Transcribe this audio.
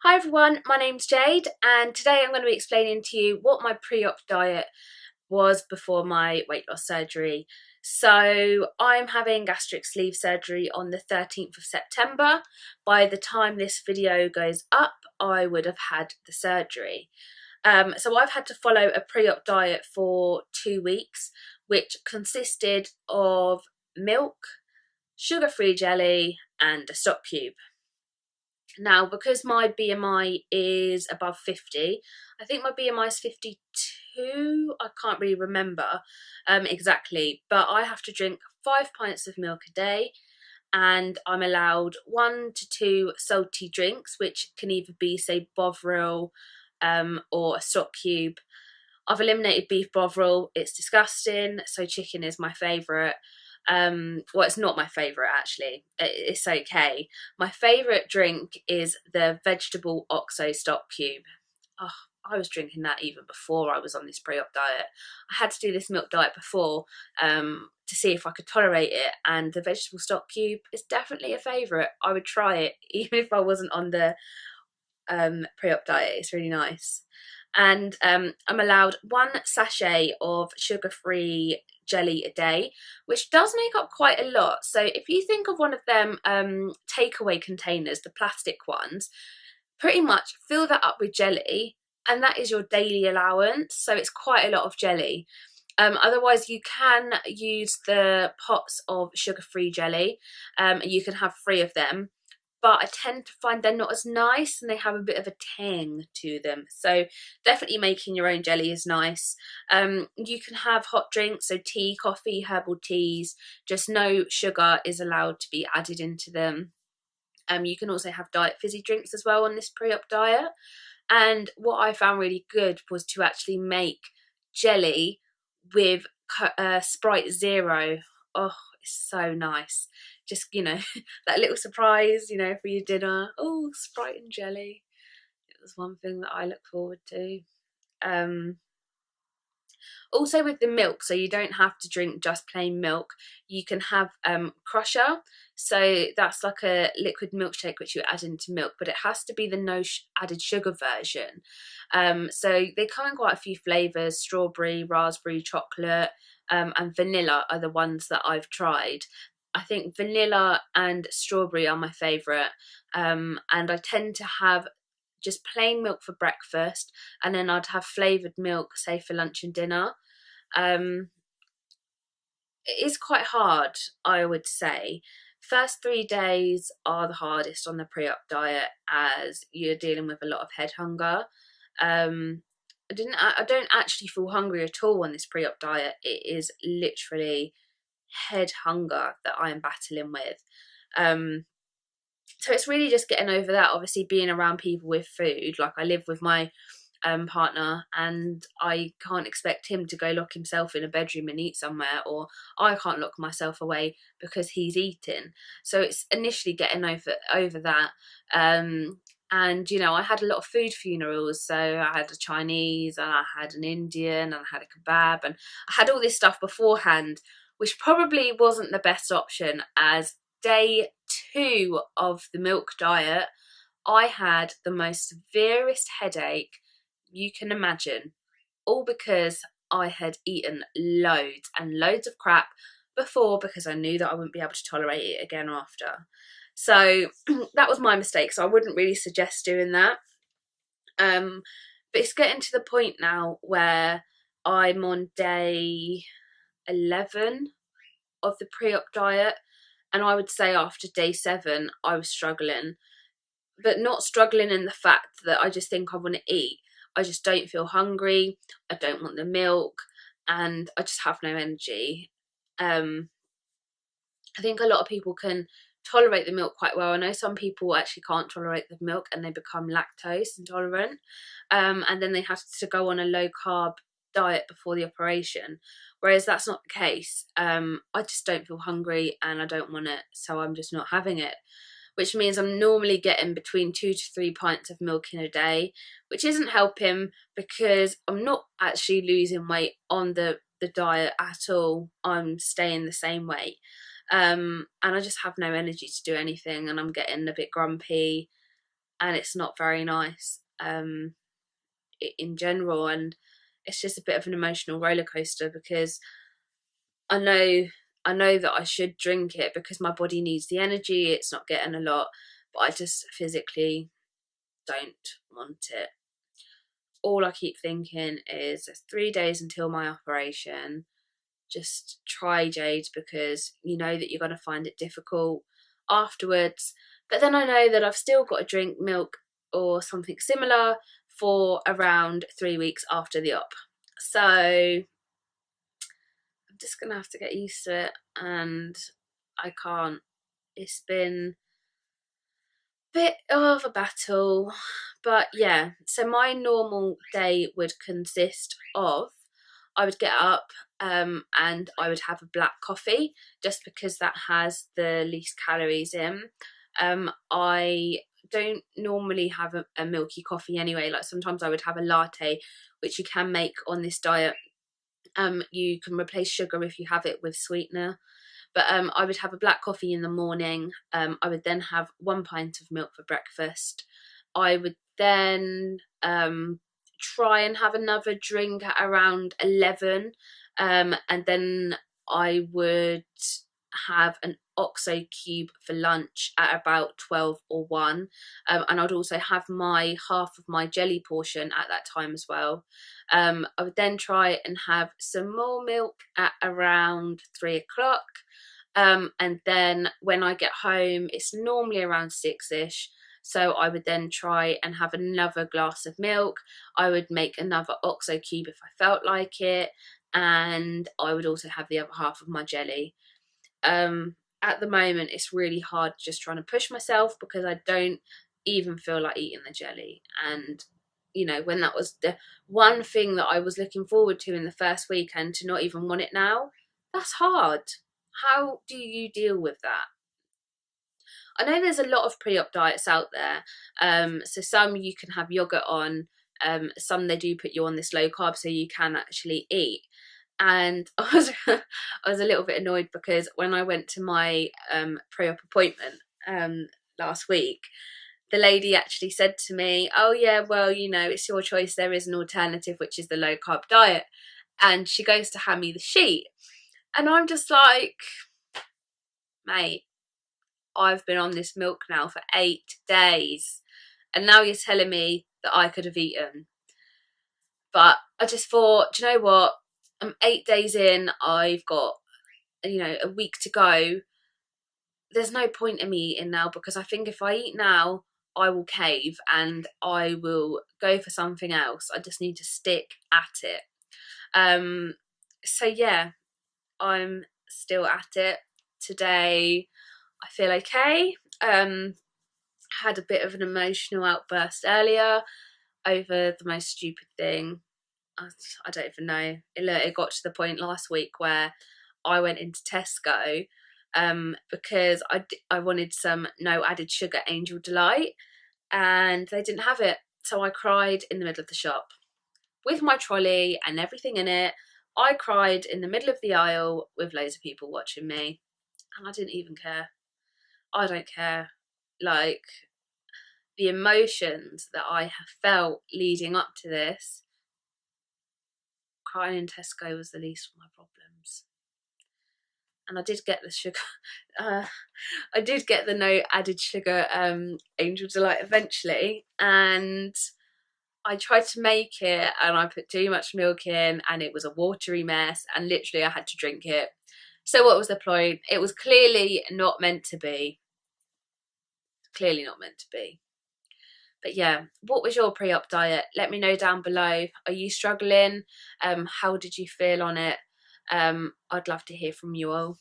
Hi everyone, my name's Jade and today I'm going to be explaining to you what my pre-op diet was before my weight loss surgery. So I'm having gastric sleeve surgery on the 13th of September. By the time this video goes up, I would have had the surgery. So I've had to follow a pre-op diet for 2 weeks, which consisted of milk, sugar-free jelly and a stock cube. Now, because my BMI is above 50, I think my BMI is 52, I can't really remember exactly, but I have to drink 5 pints of milk a day and I'm allowed 1 to 2 salty drinks, which can either be, say, Bovril or a stock cube. I've eliminated beef Bovril, it's disgusting, so chicken is my favourite. Well, it's not my favourite actually, it's okay. My favourite drink is the vegetable OXO stock cube. Oh, I was drinking that even before I was on this pre-op diet. I had to do this milk diet before to see if I could tolerate it, and the vegetable stock cube is definitely a favourite. I would try it even if I wasn't on the pre-op diet. It's really nice. And I'm allowed 1 sachet of sugar-free jelly a day, which does make up quite a lot. So if you think of one of them takeaway containers, the plastic ones, pretty much fill that up with jelly and that is your daily allowance. So it's quite a lot of jelly. Otherwise you can use the pots of sugar-free jelly, and you can have 3 of them. But I tend to find they're not as nice and they have a bit of a tang to them. So definitely making your own jelly is nice. You can have hot drinks, so tea, coffee, herbal teas, just no sugar is allowed to be added into them. You can also have diet fizzy drinks as well on this pre-op diet. And what I found really good was to actually make jelly with Sprite Zero. Oh, it's so nice. Just, that little surprise, for your dinner. Oh, Sprite and jelly. It was one thing that I look forward to. Also with the milk, so you don't have to drink just plain milk. You can have Crusher. So that's like a liquid milkshake which you add into milk, but it has to be the no added sugar version. So they come in quite a few flavours: strawberry, raspberry, chocolate, and vanilla are the ones that I've tried. I think vanilla and strawberry are my favourite, and I tend to have just plain milk for breakfast, and then I'd have flavoured milk, say, for lunch and dinner. It is quite hard, I would say. First 3 days are the hardest on the pre-op diet as you're dealing with a lot of head hunger. I don't actually feel hungry at all on this pre-op diet. It is literally head hunger that I am battling with. So it's really just getting over that. Obviously being around people with food, like I live with my partner and I can't expect him to go lock himself in a bedroom and eat somewhere, or I can't lock myself away because he's eating. So it's initially getting over that. And I had a lot of food funerals, so I had a Chinese and I had an Indian and I had a kebab and I had all this stuff beforehand, which probably wasn't the best option, as day 2 of the milk diet I had the most severest headache you can imagine, all because I had eaten loads and loads of crap before, because I knew that I wouldn't be able to tolerate it again after. So that was my mistake, so I wouldn't really suggest doing that. But it's getting to the point now where I'm on day 11 of the pre-op diet, and I would say after day 7 I was struggling, but not struggling in the fact that I just think I want to eat. I just don't feel hungry, I don't want the milk, and I just have no energy. I think a lot of people can tolerate the milk quite well. I know some people actually can't tolerate the milk and they become lactose intolerant, and then they have to go on a low carb diet before the operation, whereas that's not the case. I just don't feel hungry and I don't want it, so I'm just not having it, which means I'm normally getting between 2 to 3 pints of milk in a day, which isn't helping because I'm not actually losing weight on the diet at all. I'm staying the same weight. And I just have no energy to do anything, and I'm getting a bit grumpy. and it's not very nice in general, and it's just a bit of an emotional roller coaster because I know that I should drink it because my body needs the energy, it's not getting a lot, but I just physically don't want it. All I keep thinking is there's 3 days until my operation. Just try Jade, because you know that you're going to find it difficult afterwards. But then I know that I've still got to drink milk or something similar for around 3 weeks after the op. So I'm just going to have to get used to it, and I can't. It's been a bit of a battle, but yeah. So my normal day would consist of, I would get up and I would have a black coffee just because that has the least calories in. I don't normally have a milky coffee anyway. Like sometimes I would have a latte, which you can make on this diet. You can replace sugar if you have it with sweetener. But I would have a black coffee in the morning. I would then have 1 pint of milk for breakfast. I would then try and have another drink at around 11, and then I would have an OXO cube for lunch at about 12 or 1, and I'd also have my half of my jelly portion at that time as well. I would then try and have some more milk at around 3 o'clock, and then when I get home it's normally around 6ish, so I would then try and have another glass of milk. I would make another OXO cube if I felt like it, and I would also have the other half of my jelly. At the moment it's really hard just trying to push myself because I don't even feel like eating the jelly, and you know, when that was the one thing that I was looking forward to in the first week, and to not even want it now, that's hard. How do you deal with that? I know there's a lot of pre-op diets out there. So some you can have yogurt on, some they do put you on this low carb so you can actually eat. And I was a little bit annoyed because when I went to my pre-op appointment last week, the lady actually said to me, "Oh yeah, well, you know, it's your choice. There is an alternative, which is the low carb diet." And she goes to hand me the sheet, and I'm just like, mate, I've been on this milk now for 8 days, and now you're telling me that I could have eaten. But I just thought, do you know what? I'm 8 days in, I've got, you know, a week to go. There's no point in me eating now, because I think if I eat now, I will cave and I will go for something else. I just need to stick at it. So yeah, I'm still at it. Today I feel okay. Had a bit of an emotional outburst earlier over the most stupid thing. I don't even know. It got to the point last week where I went into Tesco because I wanted some no added sugar Angel Delight, and they didn't have it. So I cried in the middle of the shop with my trolley and everything in it. I cried in the middle of the aisle with loads of people watching me, and I didn't even care. I don't care. Like, the emotions that I have felt leading up to this, crying in Tesco was the least of my problems. And I did get the sugar, I did get the no added sugar Angel Delight eventually, and I tried to make it and I put too much milk in and it was a watery mess, and literally I had to drink it. So what was the point? It was clearly not meant to be. Clearly not meant to be. But yeah, what was your pre-op diet? Let me know down below. Are you struggling? How did you feel on it? I'd love to hear from you all.